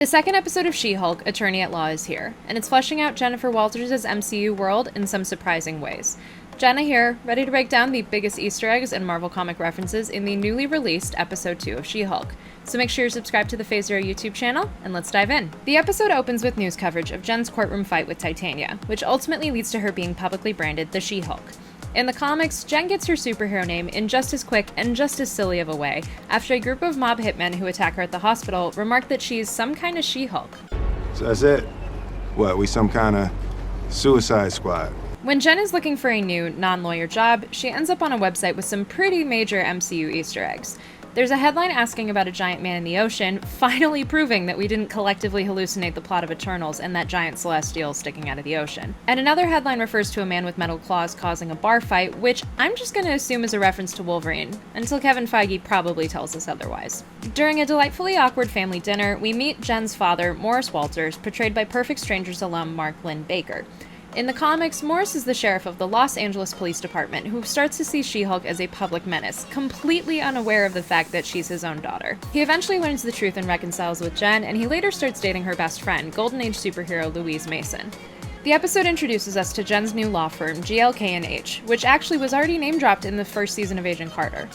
The second episode of She-Hulk, Attorney at Law, is here, and it's fleshing out Jennifer Walters' MCU world in some surprising ways. Jenna here, ready to break down the biggest Easter eggs and Marvel comic references in the newly released Episode 2 of She-Hulk. So make sure you're subscribed to the Phase Zero YouTube channel, and let's dive in. The episode opens with news coverage of Jen's courtroom fight with Titania, which ultimately leads to her being publicly branded the She-Hulk. In the comics, Jen gets her superhero name in just as quick and just as silly of a way, after a group of mob hitmen who attack her at the hospital remark that she's some kind of She-Hulk. So that's it? What, we some kind of suicide squad? When Jen is looking for a new, non-lawyer job, she ends up on a website with some pretty major MCU Easter eggs. There's a headline asking about a giant man in the ocean, finally proving that we didn't collectively hallucinate the plot of Eternals and that giant celestial sticking out of the ocean. And another headline refers to a man with metal claws causing a bar fight, which I'm just gonna assume is a reference to Wolverine, until Kevin Feige probably tells us otherwise. During a delightfully awkward family dinner, we meet Jen's father, Morris Walters, portrayed by Perfect Strangers alum Mark Lynn Baker. In the comics, Morris is the sheriff of the Los Angeles Police Department who starts to see She-Hulk as a public menace, completely unaware of the fact that she's his own daughter. He eventually learns the truth and reconciles with Jen, and he later starts dating her best friend, Golden Age superhero Louise Mason. The episode introduces us to Jen's new law firm, GLK&H, which actually was already name-dropped in the first season of Agent Carter.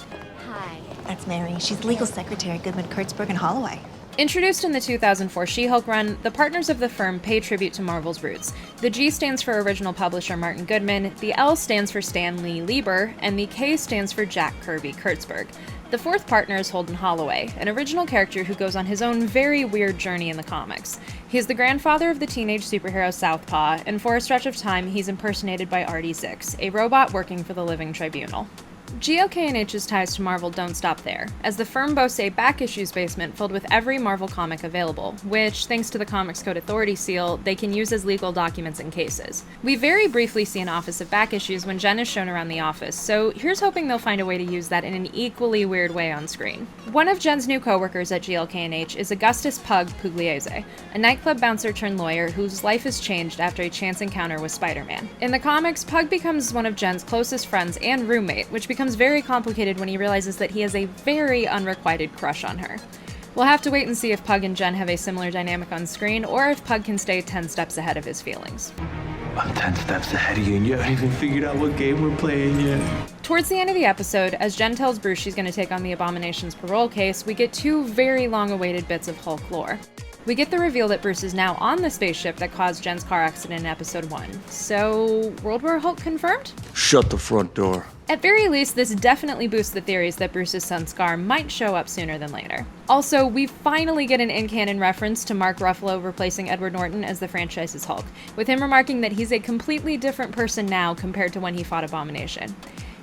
Hi, that's Mary. She's legal secretary at Goodman, Kurtzberg, and Holloway. Introduced in the 2004 She-Hulk run, the partners of the firm pay tribute to Marvel's roots. The G stands for original publisher Martin Goodman, the L stands for Stan Lee Lieber, and the K stands for Jack Kirby Kurtzberg. The fourth partner is Holden Holloway, an original character who goes on his own very weird journey in the comics. He's the grandfather of the teenage superhero Southpaw, and for a stretch of time he's impersonated by RD6, a robot working for the Living Tribunal. GLK&H's ties to Marvel don't stop there, as the firm boasts a back issues basement filled with every Marvel comic available, which, thanks to the Comics Code Authority seal, they can use as legal documents in cases. We very briefly see an office of back issues when Jen is shown around the office, so here's hoping they'll find a way to use that in an equally weird way on screen. One of Jen's new coworkers at GLK&H is Augustus Pug Pugliese, a nightclub bouncer turned lawyer whose life is changed after a chance encounter with Spider-Man. In the comics, Pug becomes one of Jen's closest friends and roommate, which becomes very complicated when he realizes that he has a very unrequited crush on her. We'll have to wait and see if Pug and Jen have a similar dynamic on screen, or if Pug can stay 10 steps ahead of his feelings. I'm 10 steps ahead of you and you haven't even figured out what game we're playing yet. Towards the end of the episode, as Jen tells Bruce she's going to take on the Abomination's parole case, we get two very long-awaited bits of Hulk lore. We get the reveal that Bruce is now on the spaceship that caused Jen's car accident in Episode 1. So, World War Hulk confirmed? Shut the front door. At very least, this definitely boosts the theories that Bruce's son Scar might show up sooner than later. Also, we finally get an in-canon reference to Mark Ruffalo replacing Edward Norton as the franchise's Hulk, with him remarking that he's a completely different person now compared to when he fought Abomination.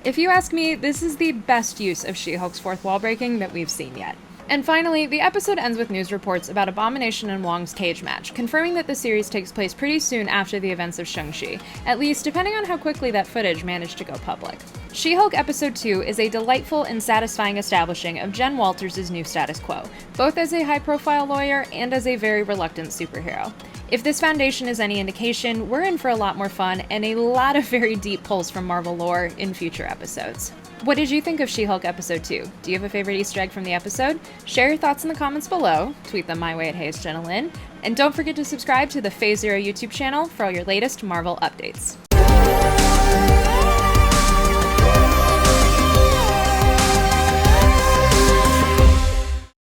If you ask me, this is the best use of She-Hulk's fourth wall breaking that we've seen yet. And finally, the episode ends with news reports about Abomination and Wong's cage match, confirming that the series takes place pretty soon after the events of Shang-Chi, at least depending on how quickly that footage managed to go public. She-Hulk Episode 2 is a delightful and satisfying establishing of Jen Walters' new status quo, both as a high-profile lawyer and as a very reluctant superhero. If this foundation is any indication, we're in for a lot more fun and a lot of very deep pulls from Marvel lore in future episodes. What did you think of She-Hulk Episode 2? Do you have a favorite Easter egg from the episode? Share your thoughts in the comments below, tweet them my way at HeyIsJennaLynn, and don't forget to subscribe to the Phase Zero YouTube channel for all your latest Marvel updates.